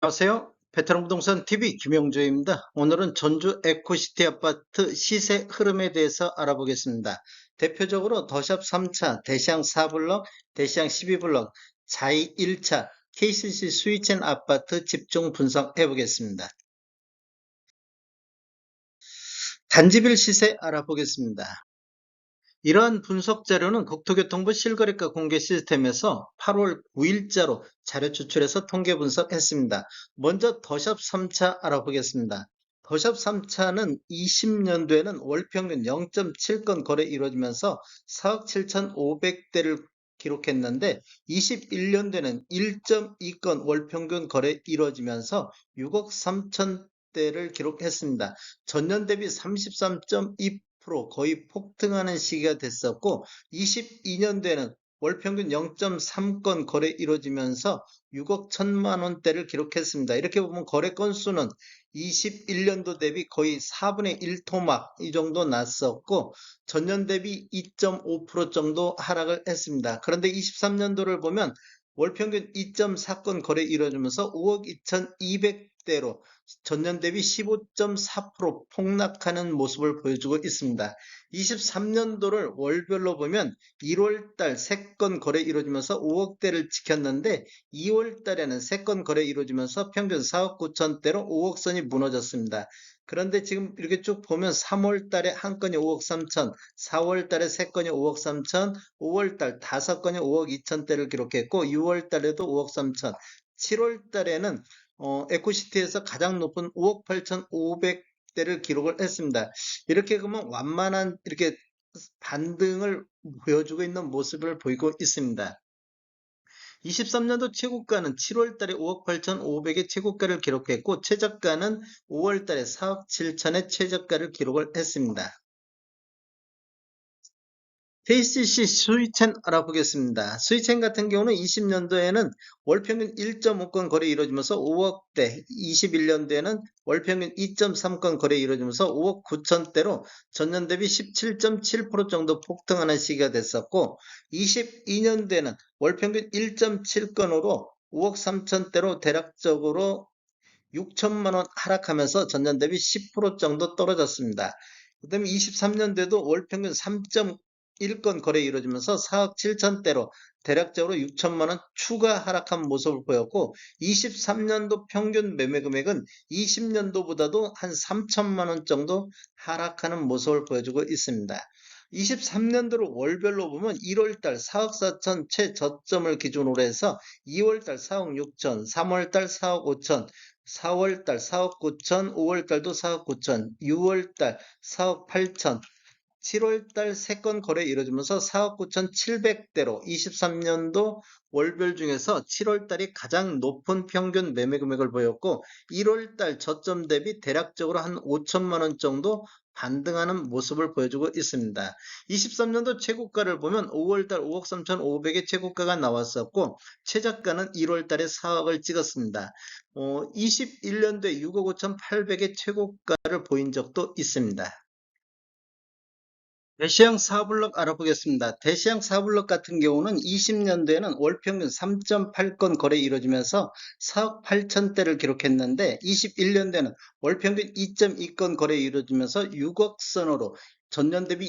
안녕하세요. 베테랑 부동산 TV 김영조입니다. 오늘은 전주 에코시티 아파트 시세 흐름에 대해서 알아보겠습니다. 대표적으로 더샵 3차, 대시양 4블럭, 대시양 12블럭, 자이 1차, KCC 스위첸 아파트 집중 분석해 보겠습니다. 단지별 시세 알아보겠습니다. 이러한 분석 자료는 국토교통부 실거래가 공개 시스템에서 8월 9일자로 자료 추출해서 통계 분석했습니다. 먼저 더샵 3차 알아보겠습니다. 더샵 3차는 20년도에는 월평균 0.7건 거래 이루어지면서 4억 7,500대를 기록했는데 21년도에는 1.2건 월평균 거래 이루어지면서 6억 3천대를 기록했습니다. 전년 대비 33.2% 거의 폭등하는 시기가 됐었고 22년도에는 월평균 0.3건 거래 이루어지면서 6억 1천만 원대를 기록했습니다. 이렇게 보면 거래 건수는 21년도 대비 거의 4분의 1 토막 이 정도 났었고 전년 대비 2.5% 정도 하락을 했습니다. 그런데 23년도를 보면 월평균 2.4건 거래 이루어지면서 5억 2,200대로 전년 대비 15.4% 폭락하는 모습을 보여주고 있습니다. 23년도를 월별로 보면 1월달 3건 거래 이루어지면서 5억대를 지켰는데 2월달에는 3건 거래 이루어지면서 평균 4억 9천대로 5억 선이 무너졌습니다. 그런데 지금 이렇게 쭉 보면 3월달에 한 건이 5억 3천, 4월달에 3건이 5억 3천, 5월달 5건이 5억 2천대를 기록했고 6월달에도 5억 3천, 7월달에는 에코시티에서 가장 높은 5억 8,500대를 기록을 했습니다. 이렇게 보면 완만한 이렇게 반등을 보여주고 있는 모습을 보이고 있습니다. 23년도 최고가는 7월 달에 5억 8,500의 최고가를 기록했고 최저가는 5월 달에 4억 7천의 최저가를 기록을 했습니다. KCC 스위첸 알아보겠습니다. 스위첸 같은 경우는 20년도에는 월평균 1.5건 거래 이루어지면서 5억대, 21년도에는 월평균 2.3건 거래 이루어지면서 5억 9천대로 전년 대비 17.7% 정도 폭등하는 시기가 됐었고 22년도에는 월평균 1.7건으로 5억 3천대로 대략적으로 6천만 원 하락하면서 전년 대비 10% 정도 떨어졌습니다. 그 다음에 23년도에도 월평균 3.1건 거래 이루어지면서 4억 7천대로 대략적으로 6천만 원 추가 하락한 모습을 보였고 23년도 평균 매매 금액은 20년도보다도 한 3천만 원 정도 하락하는 모습을 보여주고 있습니다. 23년도를 월별로 보면 1월달 4억 4천 최저점을 기준으로 해서 2월달 4억 6천, 3월달 4억 5천, 4월달 4억 9천, 5월달도 4억 9천, 6월달 4억 8천, 7월달 3건 거래 이루어지면서 4억 9천 7백대로 23년도 월별 중에서 7월달이 가장 높은 평균 매매 금액을 보였고 1월달 저점 대비 대략적으로 한 5천만 원 정도 반등하는 모습을 보여주고 있습니다. 23년도 최고가를 보면 5월달 5억 3천5백의 최고가가 나왔었고 최저가는 1월달에 4억을 찍었습니다. 21년도에 6억 5천 8백의 최고가를 보인 적도 있습니다. 대시양 4블럭 알아보겠습니다. 대시양 4블럭 같은 경우는 20년도에는 월평균 3.8건 거래 이루어지면서 4억 8천대를 기록했는데 21년도에는 월평균 2.2건 거래 이루어지면서 6억 선으로 전년 대비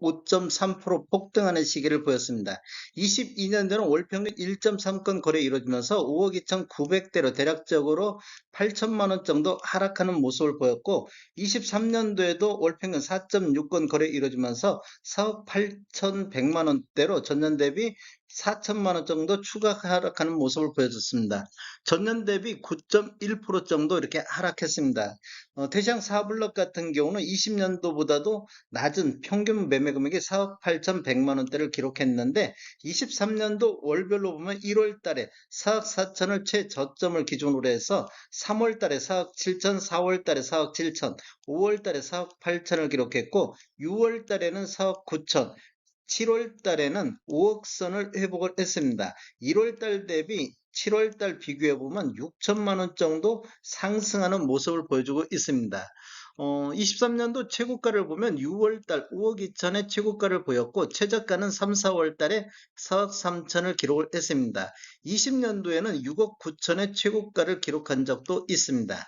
25.3% 폭등하는 시기를 보였습니다. 22년도는 월평균 1.3건 거래 이루어지면서 5억 2,900대로 대략적으로 8천만 원 정도 하락하는 모습을 보였고 23년도에도 월평균 4.6건 거래 이루어지면서 4억 8,100만 원대로 전년 대비 4천만 원 정도 추가 하락하는 모습을 보여줬습니다. 전년 대비 9.1% 정도 이렇게 하락했습니다. 대시양 4블럭 같은 경우는 20년도보다도 낮은 평균 매매 금액이 4억 8,100만 원대를 기록했는데 23년도 월별로 보면 1월 달에 4억 4천을 최저점을 기준으로 해서 3월 달에 4억 7천, 4월 달에 4억 7천, 5월 달에 4억 8천을 기록했고 6월 달에는 4억 9천, 7월 달에는 5억 선을 회복을 했습니다. 1월 달 대비 7월 달 비교해 보면 6천만 원 정도 상승하는 모습을 보여주고 있습니다. 23년도 최고가를 보면 6월달 5억 2천의 최고가를 보였고 최저가는 3, 4월달에 4억 3천을 기록을 했습니다. 20년도에는 6억 9천의 최고가를 기록한 적도 있습니다.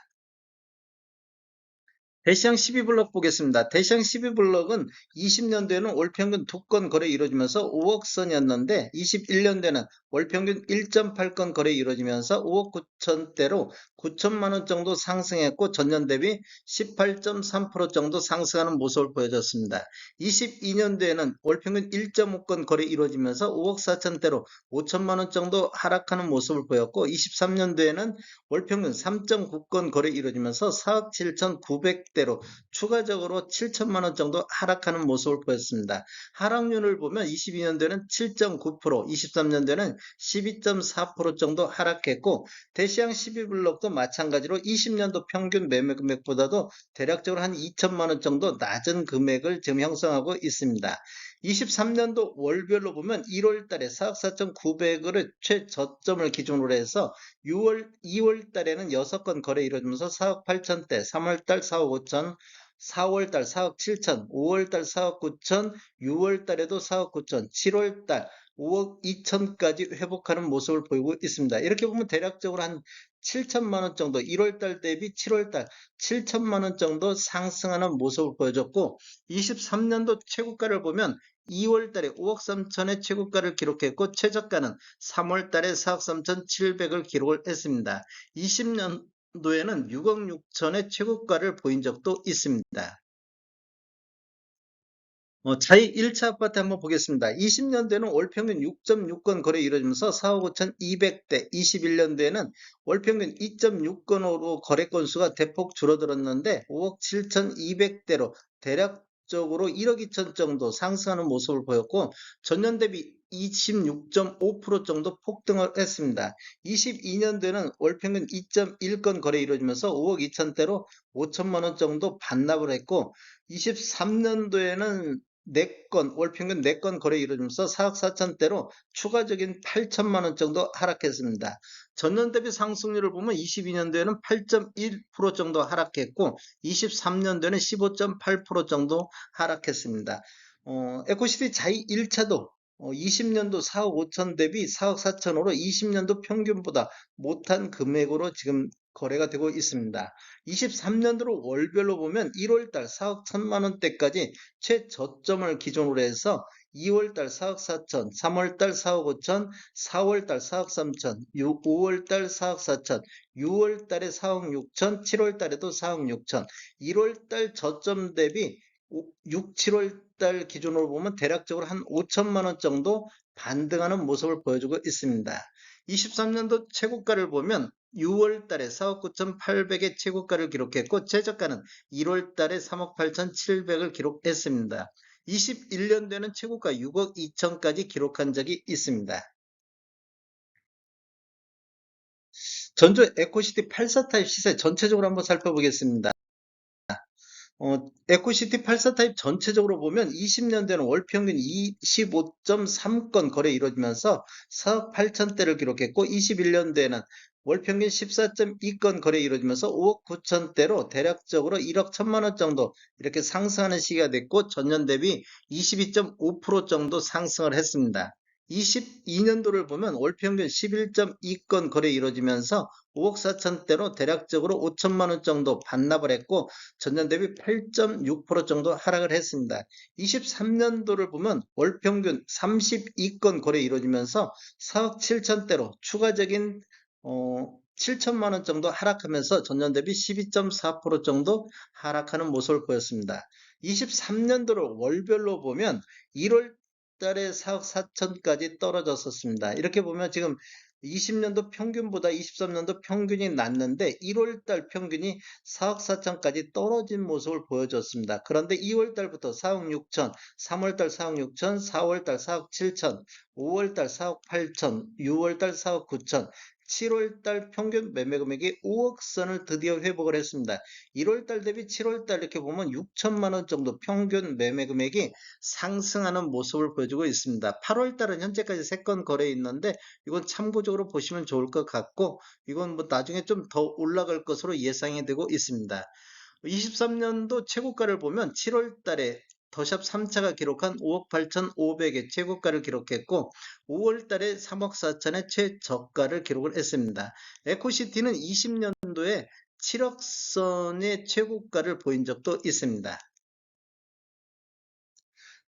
대시양 12블럭 보겠습니다. 대시양 12블럭은 20년도에는 월평균 2건 거래 이루어지면서 5억 선이었는데 21년도에는 월평균 1.8건 거래 이루어지면서 5억 9천대로 9천만 원 정도 상승했고 전년 대비 18.3% 정도 상승하는 모습을 보여줬습니다. 22년도에는 월평균 1.5건 거래 이루어지면서 5억 4천대로 5천만 원 정도 하락하는 모습을 보였고 23년도에는 월평균 3.9건 거래 이루어지면서 4억 7,900대로 추가적으로 7천만 원 정도 하락하는 모습을 보였습니다. 하락률을 보면 22년도에는 7.9%, 23년도에는 12.4% 정도 하락했고 대시양 12블록도 마찬가지로 20년도 평균 매매 금액보다도 대략적으로 한 2천만 원 정도 낮은 금액을 지금 형성하고 있습니다. 23년도 월별로 보면 1월 달에 4억 4,900을 최저점을 기준으로 해서 2월 달에는 6건 거래 이루어지면서 4억 8천대, 3월 달 4억 5천, 4월 달 4억 7천, 5월 달 4억 9천, 6월 달에도 4억 9천, 7월 달 5억 2천까지 회복하는 모습을 보이고 있습니다. 이렇게 보면 대략적으로 한 7천만 원 정도 1월 달 대비 7월 달 7천만 원 정도 상승하는 모습을 보여줬고 23년도 최고가를 보면 2월 달에 5억 3천의 최고가를 기록했고 최저가는 3월 달에 4억 3천7백을 기록을 했습니다. 20년도에는 6억 6천의 최고가를 보인 적도 있습니다. 차이 1차 아파트 한번 보겠습니다. 20년대는 월평균 6.6건 거래 이루어지면서 4억 5천 2백대, 21년대에는 월평균 2.6건으로 거래 건수가 대폭 줄어들었는데 5억 7천 2백대로 대략적으로 1억 2천 정도 상승하는 모습을 보였고 전년 대비 26.5% 정도 폭등을 했습니다. 22년도에는 월평균 2.1건 거래 이루어지면서 5억 2천대로 5천만 원 정도 반납을 했고 23년도에는 4건, 월평균 4건 거래 이루어지면서 4억 4천대로 추가적인 8천만 원 정도 하락했습니다. 전년 대비 상승률을 보면 22년도에는 8.1% 정도 하락했고 23년도에는 15.8% 정도 하락했습니다. 에코시티 자이 1차도 20년도 4억 5천 대비 4억 4천으로 20년도 평균보다 못한 금액으로 지금 거래가 되고 있습니다. 23년도로 월별로 보면 1월달 4억 1천만 원대까지 최저점을 기준으로 해서 2월달 4억 4천, 3월달 4억 5천, 4월달 4억 3천, 5월달 4억 4천, 6월달에 4억 6천, 7월달에도 4억 6천, 1월달 저점 대비 6, 7월달 기준으로 보면 대략적으로 한 5천만 원 정도 반등하는 모습을 보여주고 있습니다. 23년도 최고가를 보면 6월 달에 4억 9,800의 최고가를 기록했고 최저가는 1월 달에 3억 8,700을 기록했습니다. 21년도에는 최고가 6억 2천까지 기록한 적이 있습니다. 전주 에코시티 84 타입 시세 전체적으로 한번 살펴보겠습니다. 에코시티 84 타입 전체적으로 보면 20년대는 월평균 25.3건 거래 이루어지면서 4억 8천대를 기록했고 21년대에는 월평균 14.2건 거래 이루어지면서 5억 9천대로 대략적으로 1억 1천만 원 정도 이렇게 상승하는 시기가 됐고 전년 대비 22.5% 정도 상승을 했습니다. 22년도를 보면 월평균 11.2건 거래 이루어지면서 5억 4천대로 대략적으로 5천만 원 정도 반납을 했고 전년 대비 8.6% 정도 하락을 했습니다. 23년도를 보면 월평균 32건 거래 이루어지면서 4억 7천대로 추가적인 7천만 원 정도 하락하면서 전년 대비 12.4% 정도 하락하는 모습을 보였습니다. 23년도를 월별로 보면 1월 달에 4억 4천까지 떨어졌었습니다. 이렇게 보면 지금 20년도 평균보다 23년도 평균이 낮는데 1월 달 평균이 4억 4천까지 떨어진 모습을 보여줬습니다. 그런데 2월 달부터 4억 6천, 3월 달 4억 6천, 4월 달 4억 7천, 5월 달 4억 8천, 6월 달 4억 9천, 7월 달 평균 매매 금액이 5억 선을 드디어 회복을 했습니다. 1월 달 대비 7월 달 이렇게 보면 6천만 원 정도 평균 매매 금액이 상승하는 모습을 보여주고 있습니다. 8월 달은 현재까지 3건 거래 있는데 이건 참고적으로 보시면 좋을 것 같고 이건 뭐 나중에 좀 더 올라갈 것으로 예상이 되고 있습니다. 23년도 최고가를 보면 7월 달에 더샵 3차가 기록한 5억 8,500의 최고가를 기록했고 5월 달에 3억 4천의 최저가를 기록을 했습니다. 에코시티는 20년도에 7억 선의 최고가를 보인 적도 있습니다.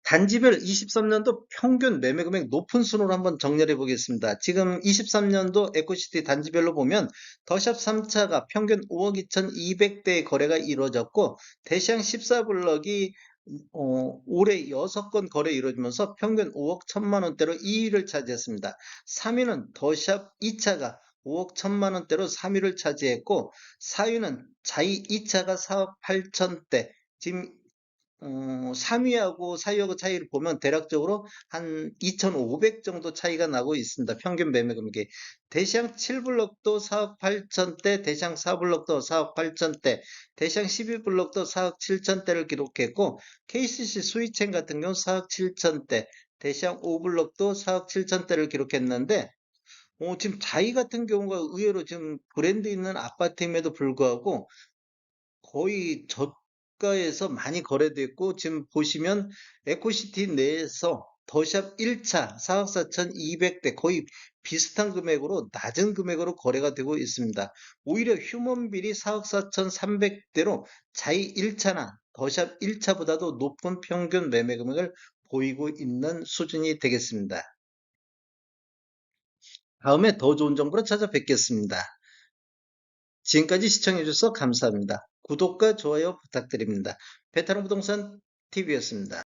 단지별 23년도 평균 매매 금액 높은 순으로 한번 정렬해 보겠습니다. 지금 23년도 에코시티 단지별로 보면 더샵 3차가 평균 5억 2,200대의 거래가 이루어졌고 대시양 14블럭이 올해 6건 거래 이루어지면서 평균 5억 1천만 원대로 2위를 차지했습니다. 3위는 더샵 2차가 5억 1천만 원대로 3위를 차지했고 4위는 자이 2차가 4억 8천대. 지금 3위하고 4위하고 차이를 보면 대략적으로 한 2,500 정도 차이가 나고 있습니다. 평균 매매 금액이. 대시양 7블럭도 4억 8천대, 대시양 4블럭도 4억 8천대, 대시양 12블럭도 4억 7천대를 기록했고 KCC 스위첸 같은 경우 4억 7천대, 대시양 5블럭도 4억 7천대를 기록했는데 지금 자이 같은 경우가 의외로 지금 브랜드 있는 아파트임에도 불구하고 거의 저가에서 많이 거래됐고 지금 보시면 에코시티 내에서 더샵 1차 4억 4,200대 거의 비슷한 금액으로 낮은 금액으로 거래가 되고 있습니다. 오히려 휴먼빌이 4억 4,300대로 자이 1차나 더샵 1차보다도 높은 평균 매매 금액을 보이고 있는 수준이 되겠습니다. 다음에 더 좋은 정보로 찾아뵙겠습니다. 지금까지 시청해주셔서 감사합니다. 구독과 좋아요 부탁드립니다. 베테랑 부동산 TV였습니다.